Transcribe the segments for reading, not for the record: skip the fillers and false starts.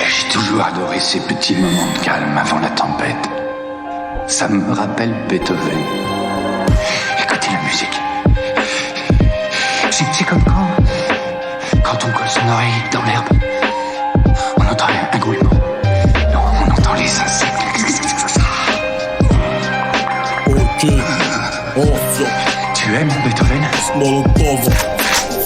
J'ai toujours adoré ces petits moments de calme avant la tempête. Ça me rappelle Beethoven. Écoutez la musique. C'est comme quand on colle son oreille dans l'herbe. On entend un grouillement. On entend les insectes. Ok, Tu aimes Beethoven? Molotov.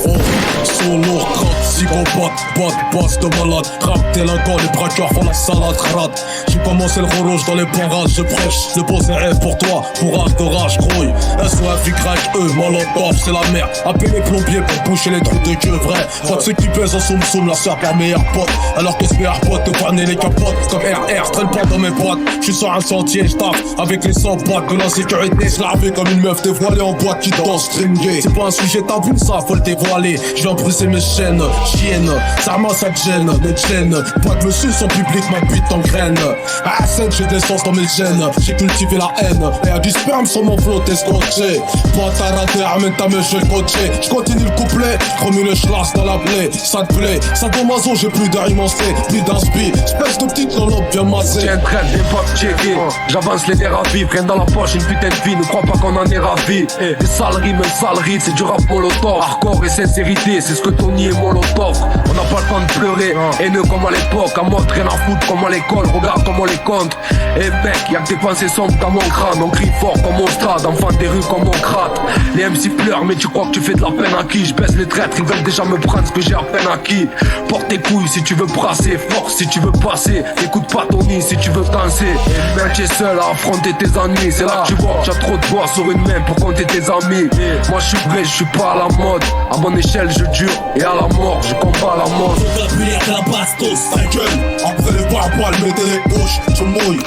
Oh, solo, crack, psychopathe, passe de malade. Rap, délinquant, les braqueurs font la salade, rate. J'ai commencé le rouge dans les parages, je prêche. Le beau rêve pour toi, courage de rage, grouille. SOFYE, Molotov, c'est la merde. Appelle les plombiers pour boucher les trous de queue, vrai. Pas de ceux qui pèsent en soum-soum, la sœur par meilleur pote. Alors que ce meilleur pote te panne les capotes. Comme RR, traîne pas dans mes boîtes. J'suis sur un sentier, j'taffe avec les 100 boîtes de l'insécurité. J'la comme une meuf dévoilée en boîte qui danse stringé. C'est pas un sujet tabou, ça, faut le dévoiler. Je viens briser mes chaînes, chienne. Ça ramasse ça te gêne, mes chaînes. Pas de monsieur, son public, ma bite en graine. À scène, j'ai de l'essence dans mes gènes. J'ai cultivé la haine. Et y'a du sperme sur mon flot, t'es scotché. Pas ta raté, ramène ta meuf, je vais coacher. J'continue le couplet, j'remue le schlass dans la plaie. Ça te plaît, ça tombe mazo, j'ai plus d'arimancé, plus d'inspi. Espèce de petite lolope bien massée. J'ai un train des potes checkés. J'avance les nerfs à vivre, rien dans la poche, une putain de vie. Ne crois pas qu'on en est ravis. Des saleries, même saleries, c'est du rap molotov. Hardcore et sincérité, c'est ce que Tony et Molotov. On n'a pas le temps de pleurer, haineux comme à l'époque. À mode, rien à foutre comme à l'école. Regarde comment on les compte. Eh mec, y'a que des pensées sombres dans mon crâne. On crie fort comme on strade, enfant des rues comme on gratte. Les MC pleurent, mais tu crois que tu fais de la peine à qui? Je baisse les traîtres, ils veulent déjà me prendre ce que j'ai à peine acquis. Porte tes couilles si tu veux brasser, force si tu veux passer. Écoute pas Tony si tu veux danser. Mec, tu es seul à affronter tes ennuis. C'est là que tu vois que t'as trop de bois sur une main pour compter tes amis. Moi je suis vrai, je suis pas à la mode. À mon échelle je dure et à la mort je combats la mort. Vocabulaire la bastos, ta gueule. Après les barbois, mettez les gauches, je mouille.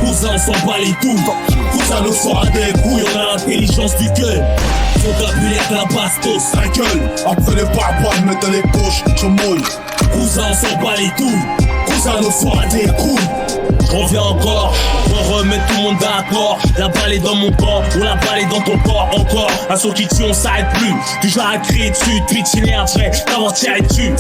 Cousin s'en bat les couilles. Cousin nous sera des couilles, on a l'intelligence du cœur. Vocabulaire la bastos, ta gueule. Après les barbois, mettez les gauches, je mouille. Cousin s'en bat les couilles. Cousin nous sera des couilles. Je reviens encore, on remet tout le monde d'accord. La balle est dans mon corps, ou la balle est dans ton corps encore. Un saut qui tue, on s'arrête plus. Du genre à crier dessus, Twitch énervé, t'avoir tiré dessus.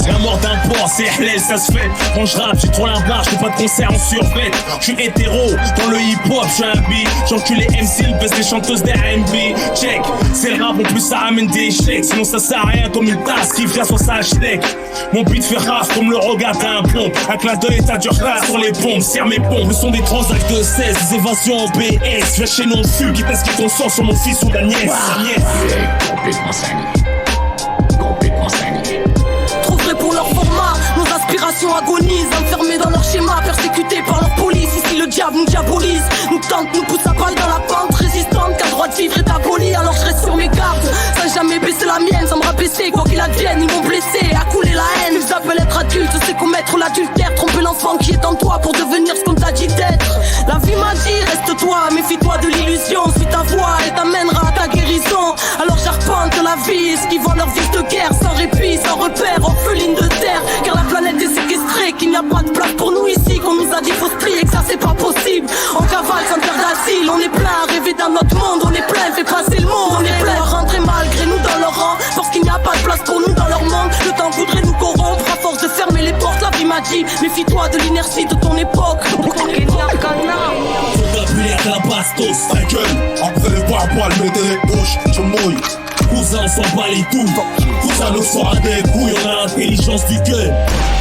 La mort d'un porc, c'est halal, ça se fait. Quand je rappe, j'ai trop la barre, j'fais pas de concert en survêt. J'suis hétéro, dans le hip-hop, j'suis un bi. J'encule les MC, le baisse les chanteuses des R&B. Check, c'est le rap, en plus ça ramène des échecs. Sinon ça sert à rien comme une tasse qui vient sur sa hashtag. Mon beat fait raf comme le regard d'un plomb. Un clin d'œil, t'as du rap sur les bombes, serre mes pompes. Le son des transacts de 16, des évasions en BS. Viens chez nous en fugue, qui t'esquive ton sang sur mon fils ou la nièce. Complètement cinglé. Complètement cinglé. Trop vrai pour leur format, nos aspirations agonisent. Enfermés dans leur schéma, persécutés par leur police. Ici le diable nous diabolise, nous tente, nous pousse à balle dans la pente résistante. Qu'un droit de vivre est aboli, alors je reste sur mes gardes. Sans jamais baisser la mienne, sans me rabaisser. Quoi qu'il advienne, ils m'ont blessé, à couler la haine. Ils appellent être adulte, c'est commettre l'adultère. Tromper l'enfant qui est en toi pour devenir ce qu'on t'a dit d'être. La vie m'a dit, reste-toi, méfie-toi de l'illusion. Suis ta voix et t'amènera à ta guérison. Alors j'arpente la vie, esquivant leur vie de guerre. Sans répit, sans repère, orpheline de terre. Car la planète est séquestrée, qu'il n'y a pas de place pour nous ici. Qu'on nous a dit faut se plier, que ça c'est pas possible. En cavale sans terre d'asile, on est plein à rêver d'un autre monde. On est plein, fait passer le monde. On est plein à rentrer malgré nous dans leur rang. Parce qu'il n'y a pas de place pour nous dans leur monde. Le temps voudrait nous corrompre à force de fermer les portes. La vie m'a dit, méfie-toi de l'inertie de ton époque. Vocabulaire la bastos, ta gueule. Après les barbois, mettez les gauches, je mouille. Cousin s'en bat les couilles. Cousin nous sera des couilles, on a l'intelligence du cœur.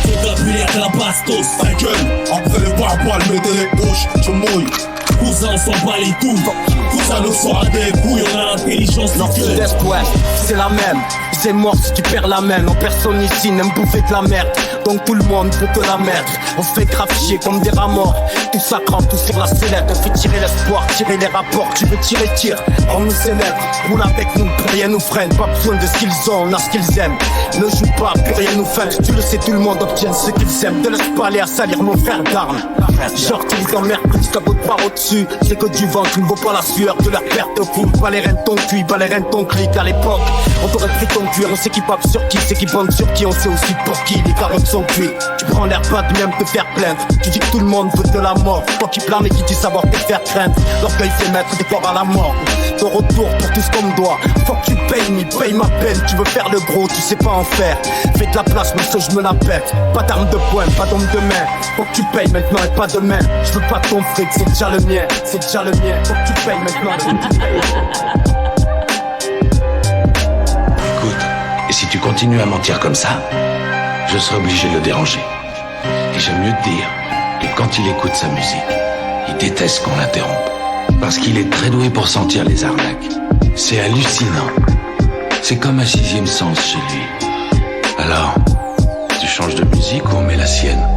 Vocabulaire la bastos, ta gueule. Après les barbois, mettez les gauches, je mouille. Cousin s'en bat les couilles. Cousin nous sera des couilles, on a l'intelligence du cœur. L'Est-Ouest, c'est la même. C'est mort si tu perds la main. Non, personne ici n'aime bouffer de la merde. Donc tout le monde veut te la mettre. On fait grave chier comme des rats morts. Tout ça crampe, tout sur la sellette. On fait tirer l'espoir, tirer les rapports. Tu veux tirer, tire, on nous s'élève. Roule avec nous, plus rien nous freine. Pas besoin de ce qu'ils ont, on a ce qu'ils aiment. Ne joue pas, plus rien nous freine. Tu le sais, tout le monde obtient ce qu'ils aiment. Ne laisse pas aller à salir mon frère d'armes. Genre tu les emmerdes, tu capotes par au-dessus. C'est que du vent, tu ne vaut pas la sueur de leur perte de foule. Pas les reins de ton cuit, pas les reins de ton clic. À l'époque, on t'aurait pris ton cuir. On s'équipe sur qui, s'équipe sur qui. On sait aussi pour qui, les carottes sont cuits. Tu prends l'air pas de même te faire plaindre. Tu dis que tout le monde veut de la mort. Toi qui blâme et qui dis savoir te faire craindre. L'orgueil fait mettre des corps à la mort. Ton retour pour tout ce qu'on me doit. Faut que tu payes, mais paye ma peine. Tu veux faire le gros, tu sais pas en faire. Fais de la place, mais je me la pète. Pas d'arme de poing, pas d'homme de main. Faut que tu payes maintenant et pas demain. Je veux pas ton fric, c'est déjà le mien. C'est déjà le mien. Faut que tu payes maintenant. Faut que tu payes. Écoute, et si tu continues à mentir comme ça, je serai obligé de le déranger. Et j'aime mieux te dire que quand il écoute sa musique, il déteste qu'on l'interrompe. Parce qu'il est très doué pour sentir les arnaques. C'est hallucinant. C'est comme un sixième sens chez lui. Alors, tu changes de musique ou on met la sienne?